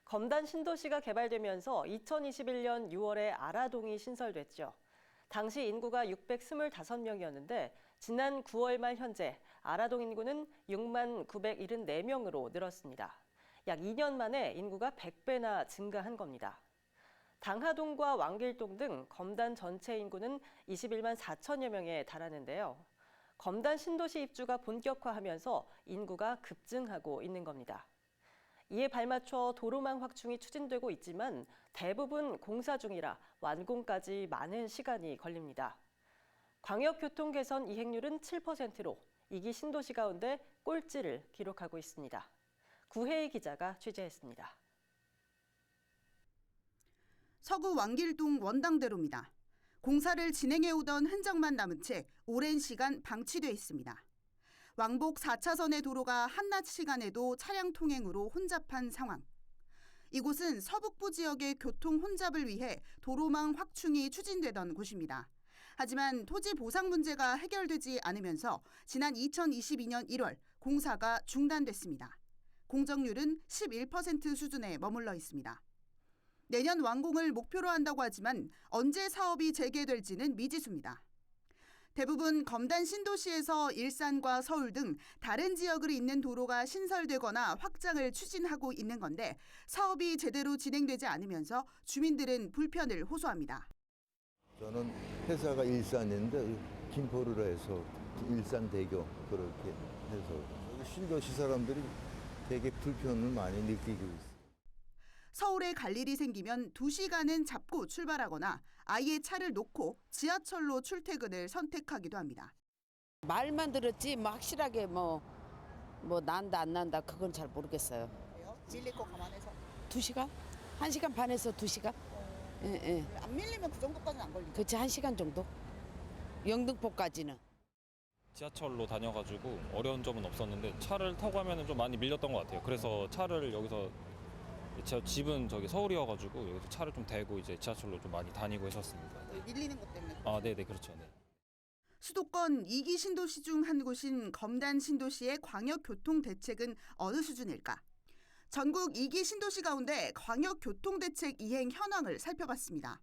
검단 신도시가 개발되면서 2021년 6월에 아라동이 신설됐죠. 당시 인구가 625명이었는데 지난 9월 말 현재 아라동 인구는 6만 974명으로 늘었습니다. 약 2년 만에 인구가 100배나 증가한 겁니다. 당하동과 왕길동 등 검단 전체 인구는 21만 4천여 명에 달하는데요. 검단 신도시 입주가 본격화하면서 인구가 급증하고 있는 겁니다. 이에 발맞춰 도로망 확충이 추진되고 있지만 대부분 공사 중이라 완공까지 많은 시간이 걸립니다. 광역교통 개선 이행률은 7%로 2기 신도시 가운데 꼴찌를 기록하고 있습니다. 구혜희 기자가 취재했습니다. 서구 왕길동 원당대로입니다. 공사를 진행해오던 흔적만 남은 채 오랜 시간 방치돼 있습니다. 왕복 4차선의 도로가 한낮 시간에도 차량 통행으로 혼잡한 상황. 이곳은 서북부 지역의 교통 혼잡을 위해 도로망 확충이 추진되던 곳입니다. 하지만 토지 보상 문제가 해결되지 않으면서 지난 2022년 1월 공사가 중단됐습니다. 공정률은 11% 수준에 머물러 있습니다. 내년 완공을 목표로 한다고 하지만 언제 사업이 재개될지는 미지수입니다. 대부분 검단 신도시에서 일산과 서울 등 다른 지역을 잇는 도로가 신설되거나 확장을 추진하고 있는 건데 사업이 제대로 진행되지 않으면서 주민들은 불편을 호소합니다. 저는 회사가 일산인데 김포로 해서 일산대교 그렇게 해서 신도시 사람들이 되게 불편을 많이 느끼고 있어요. 서울에 갈 일이 생기면 2시간은 잡고 출발하거나 아예 차를 놓고 지하철로 출퇴근을 선택하기도 합니다. 말만 들었지 뭐 확실하게 뭐 난다 안 난다 그건 잘 모르겠어요. 왜요? 밀릴 거 감안해서? 2시간? 1시간 반에서 2시간? 예. 안 밀리면 그 정도까지는 안 걸리죠? 그렇지 1시간 정도? 영등포까지는. 지하철로 다녀가지고 어려운 점은 없었는데 차를 타고 가면 좀 많이 밀렸던 것 같아요. 그래서 차를 여기서 제 집은 저기 서울이어가지고 여기서 차를 좀 대고 이제 지하철로 좀 많이 다니고 했었습니다. 밀리는 것 때문에? 네네 그렇죠. 네. 수도권 2기 신도시 중 한 곳인 검단 신도시의 광역교통 대책은 어느 수준일까? 전국 2기 신도시 가운데 광역교통대책 이행 현황을 살펴봤습니다.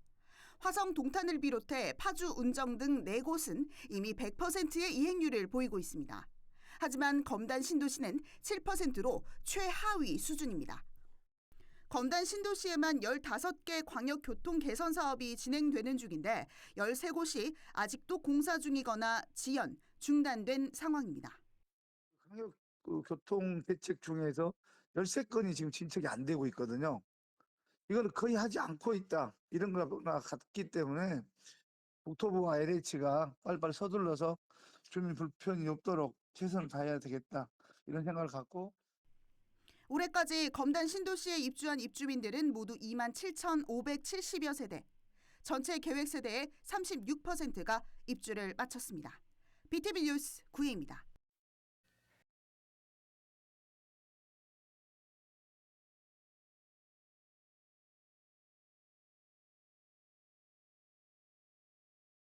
화성 동탄을 비롯해 파주, 운정 등 4곳은 이미 100%의 이행률을 보이고 있습니다. 하지만 검단 신도시는 7%로 최하위 수준입니다. 검단 신도시에만 15개 광역교통 개선 사업이 진행되는 중인데 13곳이 아직도 공사 중이거나 지연, 중단된 상황입니다. 광역 교통 대책 중에서 13건이 지금 진척이 안 되고 있거든요. 이걸 거의 하지 않고 있다. 이런 거나 같기 때문에 국토부와 LH가 빨리빨리 서둘러서 주민 불편이 없도록 최선을 다해야 되겠다. 이런 생각을 갖고 올해까지 검단 신도시에 입주한 입주민들은 모두 27,570여 세대. 전체 계획 세대의 36%가 입주를 마쳤습니다. BTV 뉴스 구혜입니다.